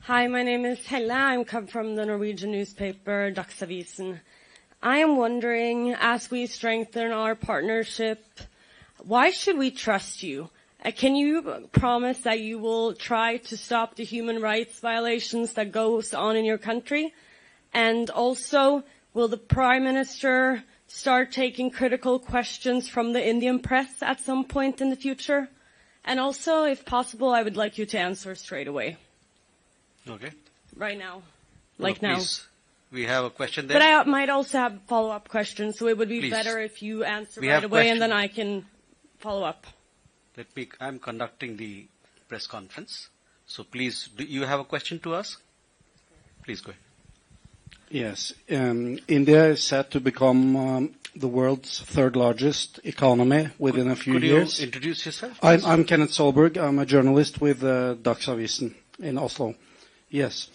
Hi, my name is Helle. I come from the Norwegian newspaper Dagsavisen. I am wondering, as we strengthen our partnership, why should we trust you? Can you promise that you will try to stop the human rights violations that goes on in your country? And also, will the Prime Minister start taking critical questions from the Indian press at some point in the future? And also, if possible, I would like you to answer straight away. Okay. Right now. Please. We have a question there. But I might also have follow-up questions, so it would be Please. better if you answer We right have away, question. and then I can follow up. I'm conducting the press conference. So please, do you have a question to us? Please go ahead. Yes. India is set to become the world's third largest economy within a few years. Could you introduce yourself? I'm Kenneth Solberg. I'm a journalist with Dagsavisen in Oslo. Yes.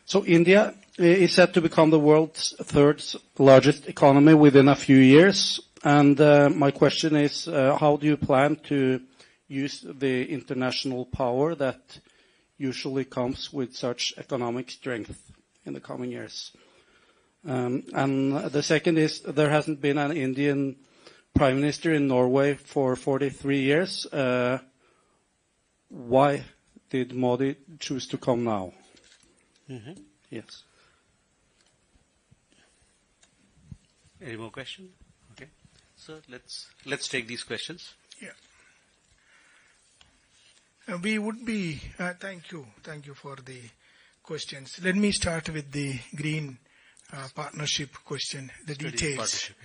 So India is set to become the world's third largest economy within a few years. And my question is, how do you plan to use the international power that usually comes with such economic strength in the coming years? And the second is, there hasn't been an Indian prime minister in Norway for 43 years. Why did Modi choose to come now? Mm-hmm. Yes. Any more questions? Okay. So let's take these questions. Yeah. We would be, thank you for the questions. Let me start with the green partnership question, the details. Partnership,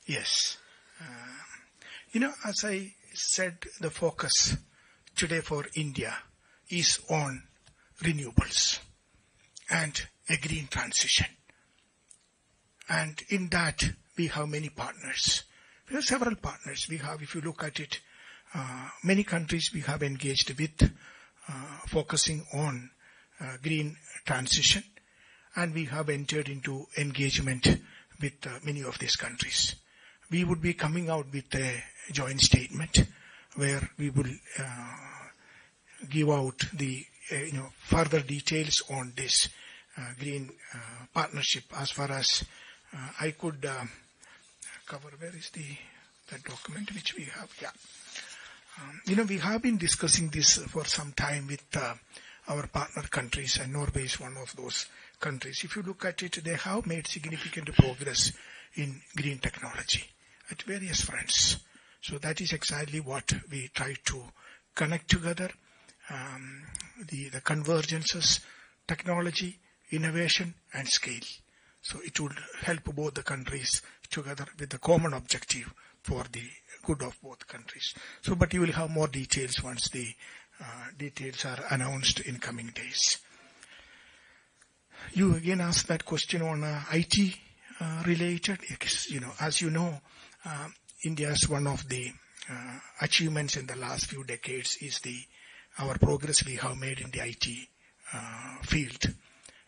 yeah. Yes. As I said, the focus today for India is on renewables and a green transition. And in that, we have many partners. We have several partners. We have, if you look at it, many countries we have engaged with focusing on green transition, and we have entered into engagement with many of these countries. We would be coming out with a joint statement where we will give out the further details on this green partnership. As far as I could cover, where is the document which we have? Yeah. We have been discussing this for some time with our partner countries, and Norway is one of those countries. If you look at it, they have made significant progress in green technology at various fronts. So that is exactly what we try to connect together, the convergences, technology, innovation, and scale. So it would help both the countries together with the common objective for the good of both countries. So, but you will have more details once the details are announced in coming days. You again asked that question on IT related. As you know, India's one of the achievements in the last few decades is our progress we have made in the IT field,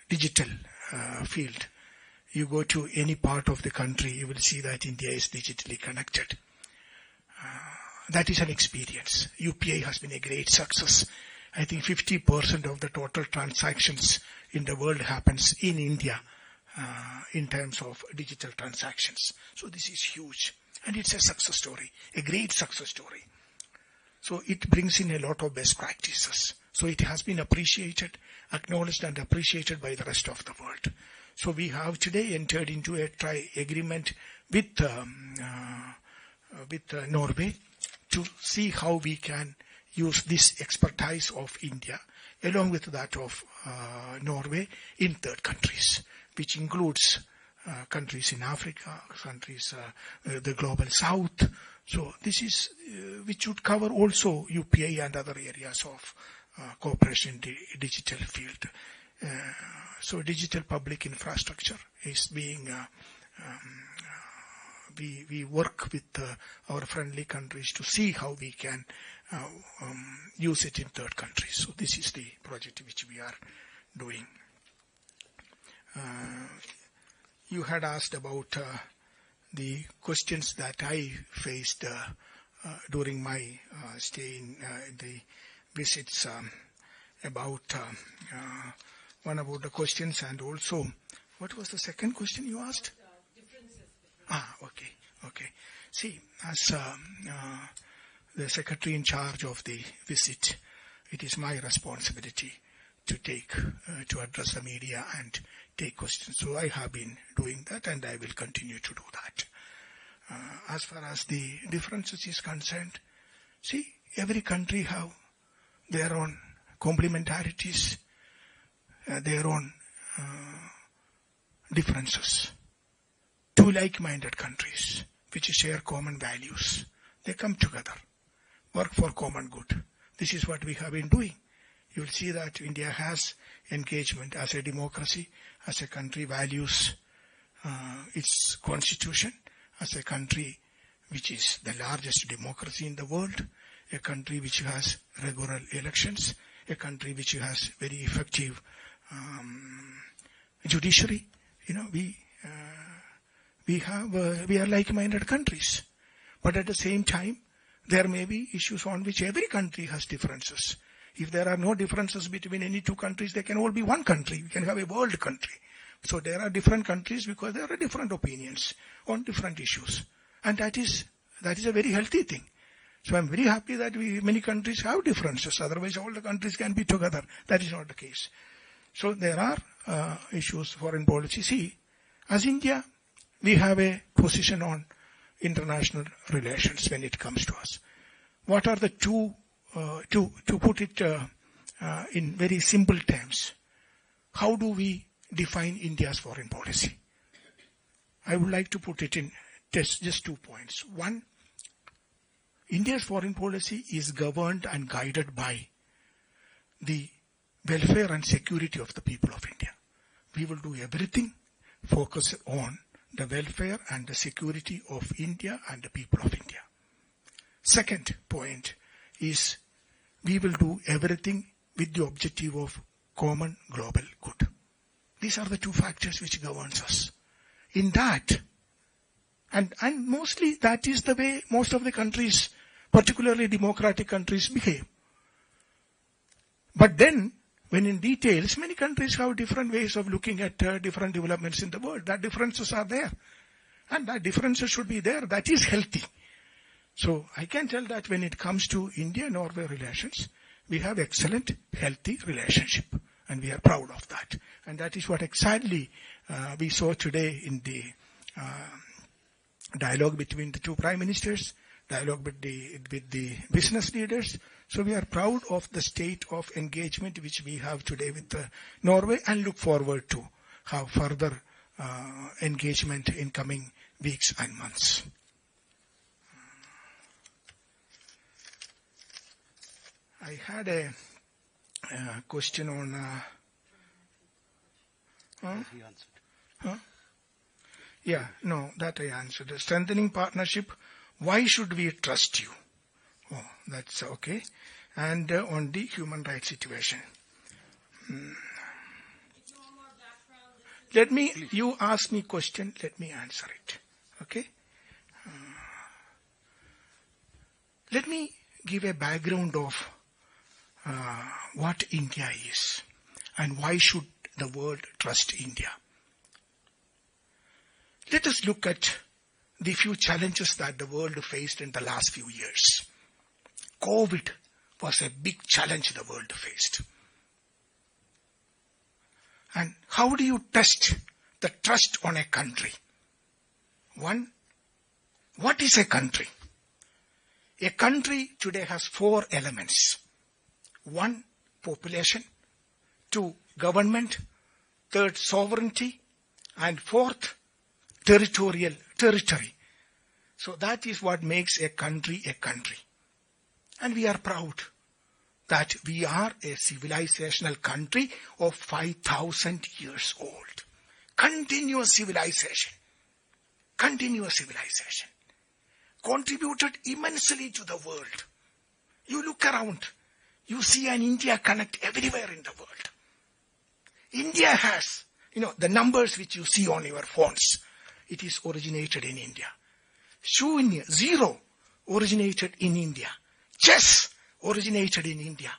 digital field. You go to any part of the country, you will see that India is digitally connected. That is an experience. UPI has been a great success. I think 50% of the total transactions in the world happens in India in terms of digital transactions. So this is huge. And it's a success story, a great success story. So it brings in a lot of best practices. So it has been appreciated, acknowledged and appreciated by the rest of the world. So we have today entered into a agreement with Norway to see how we can use this expertise of India along with that of Norway in third countries, which includes countries in Africa, countries, the global south. So this is, which would cover also UPI and other areas of cooperation in the digital field. So digital public infrastructure is being, we work with our friendly countries to see how we can use it in third countries. So this is the project which we are doing. You had asked about the questions that I faced during my stay in the visits about one about the questions, and also, what was the second question you asked? Okay. See, as the secretary in charge of the visit, it is my responsibility to address the media and take questions. So I have been doing that, and I will continue to do that. As far as the differences is concerned, see, every country have their own complementarities, their own differences. Two like-minded countries which share common values, they come together, work for common good. This is what we have been doing. You will see that India has engagement as a democracy, as a country values its constitution, as a country which is the largest democracy in the world, a country which has regular elections, a country which has very effective judiciary. We are like-minded countries. But at the same time, there may be issues on which every country has differences. If there are no differences between any two countries, they can all be one country. We can have a world country. So there are different countries because there are different opinions on different issues. And that is a very healthy thing. So I'm very happy that many countries have differences. Otherwise, all the countries can be together. That is not the case. So there are issues, foreign policy. See, as India, we have a position on international relations when it comes to us. What are the two, to put it in very simple terms, how do we define India's foreign policy? I would like to put it in just 2 points. One, India's foreign policy is governed and guided by the welfare and security of the people of India. We will do everything focused on the welfare and the security of India and the people of India. Second point is we will do everything with the objective of common global good. These are the two factors which governs us. In that, and mostly that is the way most of the countries, particularly democratic countries, behave. But then, when in details, many countries have different ways of looking at different developments in the world. That differences are there. And that differences should be there. That is healthy. So I can tell that when it comes to India-Norway relations, we have excellent, healthy relationship. And we are proud of that. And that is what exactly we saw today in the dialogue between the two prime ministers, dialogue with the business leaders. So we are proud of the state of engagement which we have today with Norway, and look forward to have further engagement in coming weeks and months. I had a question on... He answered. Yeah, no, that I answered. Strengthening partnership, why should we trust you? Oh, that's okay. And on the human rights situation. You ask me question, let me answer it. Okay? Let me give a background of what India is and why should the world trust India. Let us look at the few challenges that the world faced in the last few years. COVID was a big challenge the world faced. And how do you test the trust on a country? One, what is a country? A country today has 4 elements. 1, population. 2, government. 3rd, sovereignty. And 4th, territory. So that is what makes a country a country. And we are proud that we are a civilizational country of 5,000 years old. Continuous civilization. Contributed immensely to the world. You look around, you see an India connect everywhere in the world. India has, the numbers which you see on your phones, it is originated in India. Shunya, 0, originated in India. Chess originated in India.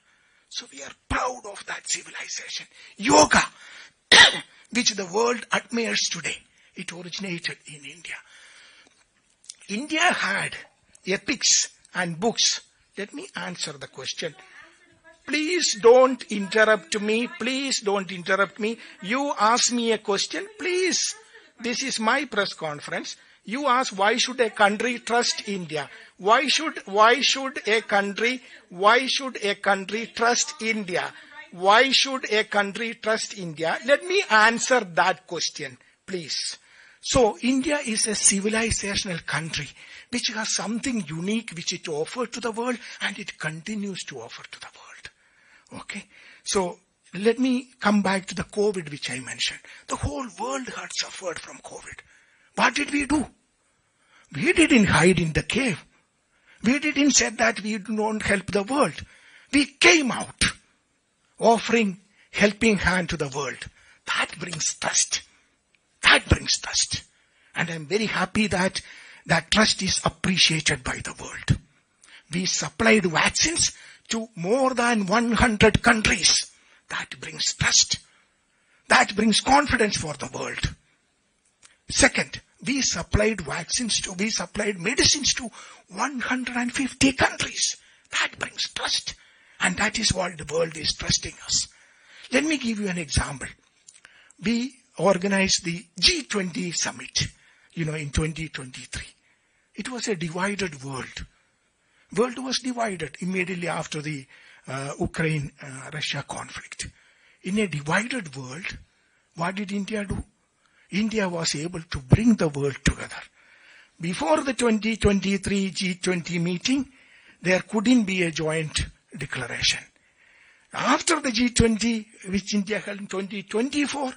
So we are proud of that civilization. Yoga, which the world admires today, it originated in India. India had epics and books. Let me answer the question. Please don't interrupt me. Please don't interrupt me. You ask me a question. Please. This is my press conference. You ask, why should a country trust India? Why should a country trust India? Why should a country trust India? Let me answer that question, please. So, India is a civilizational country which has something unique which it offered to the world, and it continues to offer to the world. Okay? So, let me come back to the COVID which I mentioned. The whole world had suffered from COVID. What did we do? We didn't hide in the cave. We didn't say that we don't help the world. We came out offering helping hand to the world. That brings trust. That brings trust. And I'm very happy that that trust is appreciated by the world. We supplied vaccines to more than 100 countries. That brings trust. That brings confidence for the world. Second, we supplied medicines to 150 countries. That brings trust. And that is what the world is trusting us. Let me give you an example. We organized the G20 summit, in 2023. It was a divided world. World was divided immediately after the Ukraine-Russia conflict. In a divided world, what did India do? India was able to bring the world together. Before the 2023 G20 meeting, there couldn't be a joint declaration. After the G20, which India held in 2024,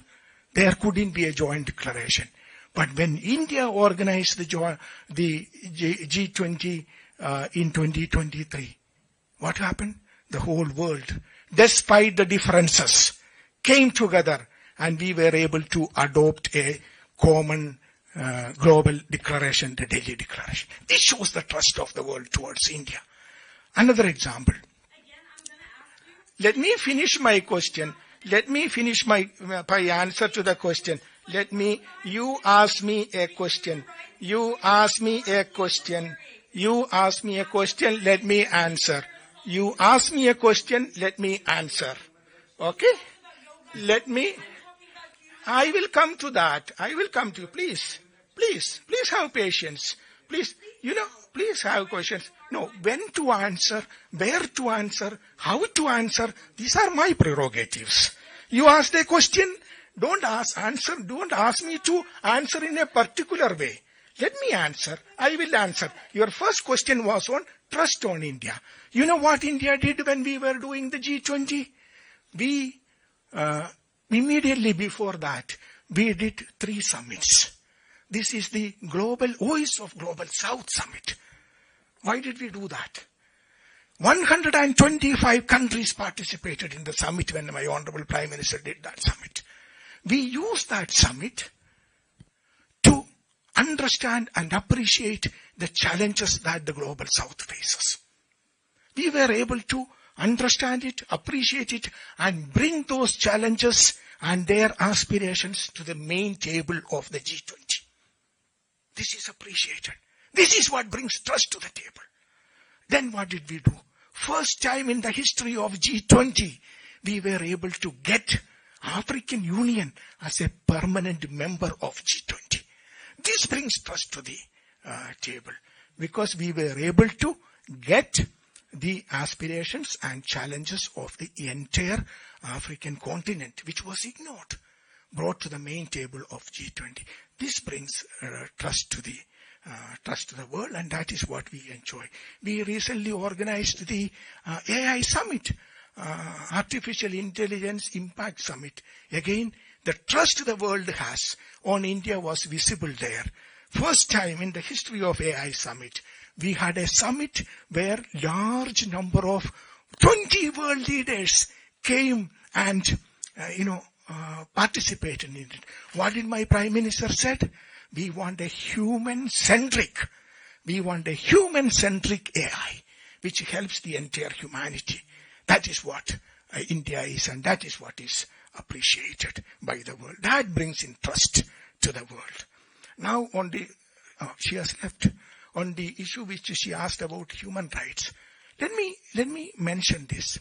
there couldn't be a joint declaration. But when India organized the G20 in 2023, what happened? The whole world, despite the differences, came together, and we were able to adopt a common global declaration, the Delhi Declaration. This shows the trust of the world towards India. Another example. Let me finish my question. Let me finish my answer to the question. You ask me a question. You ask me a question. You ask me a question, let me answer. You ask me a question, let me answer. Okay? I will come to that. I will come to you. Please have patience. Please have questions. No, when to answer, where to answer, how to answer, these are my prerogatives. You ask a question, don't ask me to answer in a particular way. Let me answer. I will answer. Your first question was on trust on India. You know what India did when we were doing the G20? We, immediately before that, we did 3 summits. This is the Voice of Global South Summit. Why did we do that? 125 countries participated in the summit when my Honorable Prime Minister did that summit. We used that summit to understand and appreciate the challenges that the Global South faces. We were able to understand it, appreciate it, and bring those challenges and their aspirations to the main table of the G20. This is appreciated. This is what brings trust to the table. Then what did we do? First time in the history of G20, we were able to get African Union as a permanent member of G20. This brings trust to the table because we were able to get the aspirations and challenges of the entire African continent, which was ignored, brought to the main table of G20. This brings trust to the world, and that is what we enjoy. We recently organized the AI Summit, Artificial Intelligence Impact Summit. Again, the trust the world has on India was visible there. First time in the history of AI Summit, we had a summit where large number of 20 world leaders came and, participated in it. What did my Prime Minister said? We want a human-centric AI, which helps the entire humanity. That is what India is, and that is what is appreciated by the world. That brings in trust to the world. Now on the, she has left, on the issue which she asked about human rights. Let me mention this.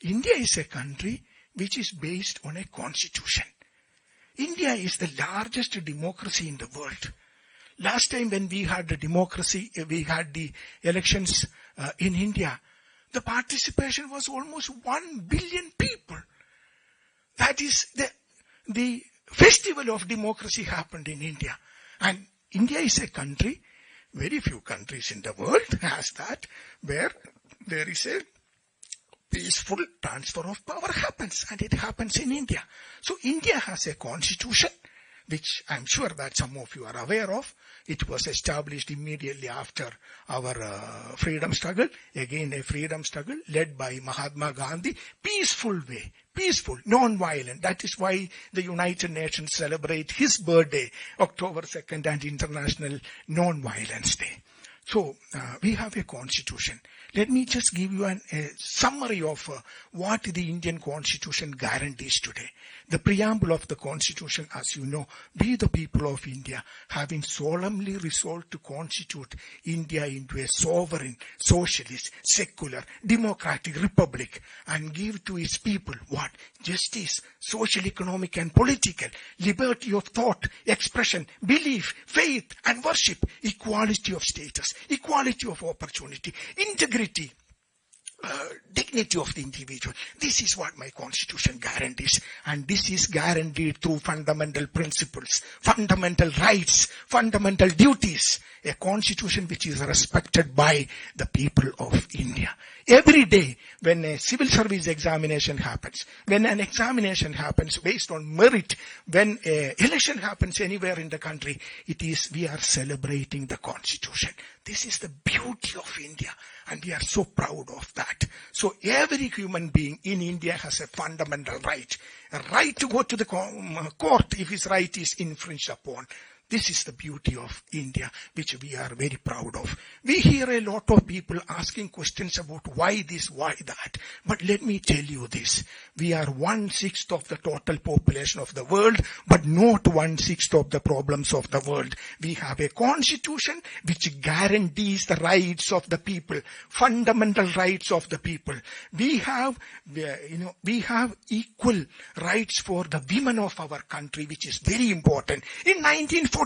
India is a country which is based on a constitution. India is the largest democracy in the world. Last time when we had the democracy, we had the elections in India, the participation was almost 1 billion people. That is the festival of democracy happened in India. And India is a country, very few countries in the world has that, where there is a peaceful transfer of power happens, and it happens in India. So India has a constitution, which I'm sure that some of you are aware of. It was established immediately after our freedom struggle. Again, a freedom struggle led by Mahatma Gandhi. Peaceful way. Peaceful, non-violent. That is why the United Nations celebrate his birthday, October 2nd, and International Non-Violence Day. So, we have a constitution. Let me just give you a summary of what the Indian constitution guarantees today. The preamble of the constitution, as you know, we the people of India, having solemnly resolved to constitute India into a sovereign, socialist, secular, democratic republic, and give to its people what? Justice, social, economic, and political, liberty of thought, expression, belief, faith, and worship, equality of status, equality of opportunity, integrity, dignity of the individual. This is what my constitution guarantees, and this is guaranteed through fundamental principles, fundamental rights, fundamental duties, a constitution which is respected by the people of India. Every day when a civil service examination happens, when an examination happens based on merit, when an election happens anywhere in the country, we are celebrating the constitution. This is the beauty of India, and we are so proud of that. So every human being in India has a fundamental right. A right to go to the court if his right is infringed upon. This is the beauty of India, which we are very proud of. We hear a lot of people asking questions about why this, why that. But let me tell you this. We are 1/6 of the total population of the world, but not 1/6 of the problems of the world. We have a constitution which guarantees the rights of the people, fundamental rights of the people. We have equal rights for the women of our country, which is very important. In 1947,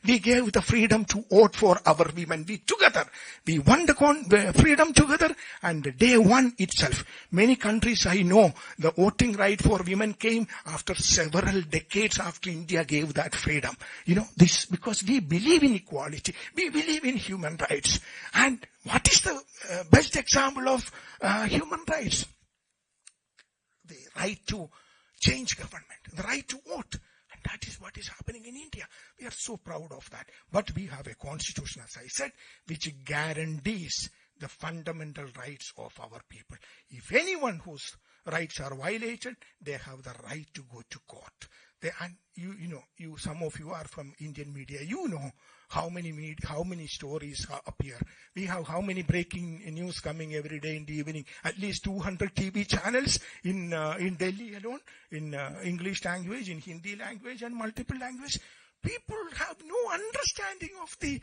we gave the freedom to vote for our women. We won the freedom together, and day one itself. Many countries I know, the voting right for women came after several decades after India gave that freedom. This because we believe in equality. We believe in human rights. And what is the best example of human rights? The right to change government, the right to vote. That is what is happening in India. We are so proud of that. But we have a constitution, as I said, which guarantees the fundamental rights of our people. If anyone whose rights are violated, they have the right to go to court. Some of you are from Indian media. You know how many stories appear. We have how many breaking news coming every day in the evening. At least 200 TV channels in Delhi alone, in English language, in Hindi language, and multiple language. People have no understanding of the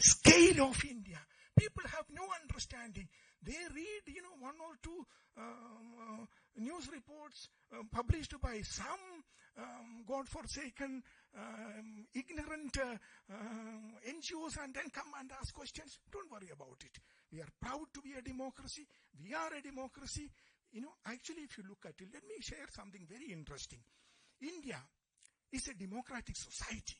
scale of India. People have no understanding. They read, one or two news reports published by some God-forsaken, ignorant NGOs, and then come and ask questions. Don't worry about it. We are proud to be a democracy. We are a democracy. Actually, if you look at it, let me share something very interesting. India is a democratic society.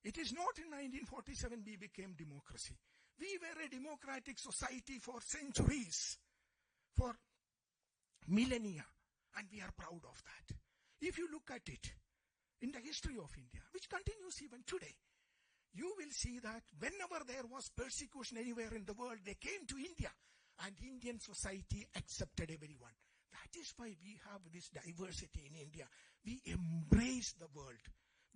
It is not in 1947 we became democracy. We were a democratic society for centuries, for millennia, and we are proud of that. If you look at it in the history of India, which continues even today, you will see that whenever there was persecution anywhere in the world, they came to India, and Indian society accepted everyone. That is why we have this diversity in India. We embrace the world.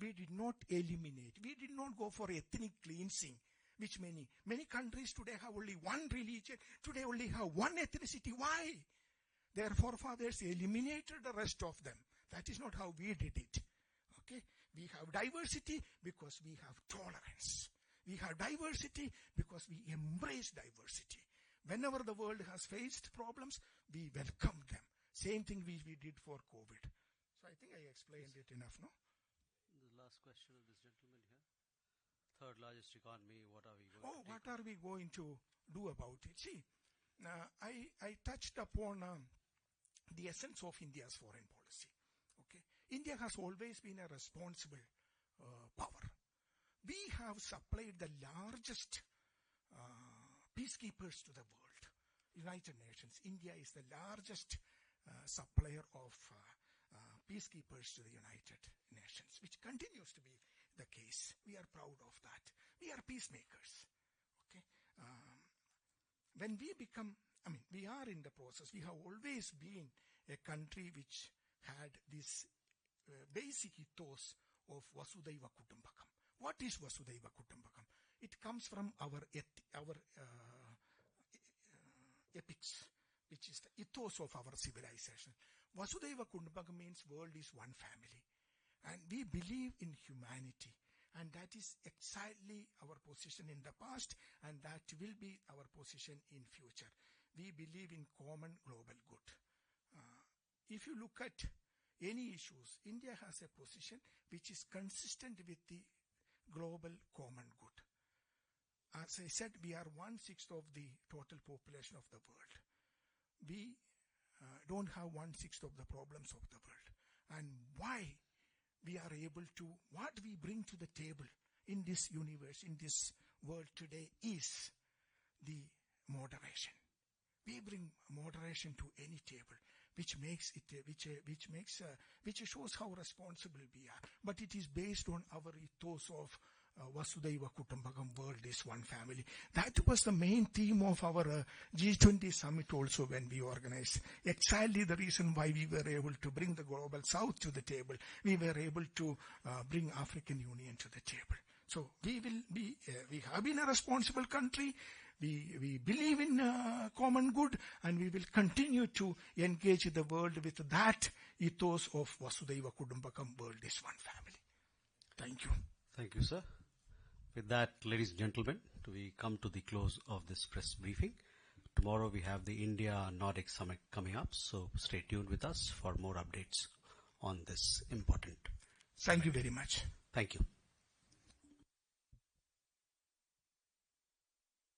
We did not eliminate. We did not go for ethnic cleansing. which many countries today have only one religion, today only have one ethnicity. Why? Their forefathers eliminated the rest of them. That is not how we did it. Okay? We have diversity because we have tolerance. We have diversity because we embrace diversity. Whenever the world has faced problems, we welcome them. Same thing we did for COVID. So I think I explained it enough, no? The last question of this gentleman here. Third largest economy, what are we going to do? What are we going to do about it? See, I touched upon the essence of India's foreign policy. Okay, India has always been a responsible power. We have supplied the largest peacekeepers to the world. United Nations. India is the largest supplier of peacekeepers to the United Nations, which continues to be the case. We are proud of that. We are peacemakers. Okay. When we become, we are in the process. We have always been a country which had this basic ethos of Vasudhaiva Kutumbakam. What is Vasudhaiva Kutumbakam? It comes from our epics, which is the ethos of our civilization. Vasudhaiva Kutumbakam means world is one family. And we believe in humanity. And that is exactly our position in the past, and that will be our position in future. We believe in common global good. If you look at any issues, India has a position which is consistent with the global common good. As I said, we are 1/6 of the total population of the world. We don't have 1/6 of the problems of the world. And why we are able to, what we bring to the table in this universe, in this world today, is the moderation. We bring moderation to any table, which shows how responsible we are. But it is based on our ethos of Vasudhaiva Kutumbakam, world is one family. That was the main theme of our G20 summit also when we organized. Exactly the reason why we were able to bring the global south to the table. We were able to bring African Union to the table. So we have been a responsible country. We believe in common good, and we will continue to engage the world with that ethos of Vasudhaiva Kutumbakam, world is one family. Thank you. Thank you, sir. With that, ladies and gentlemen, we come to the close of this press briefing. Tomorrow we have the India Nordic Summit coming up, so stay tuned with us for more updates on this important. Thank you very much. Thank you.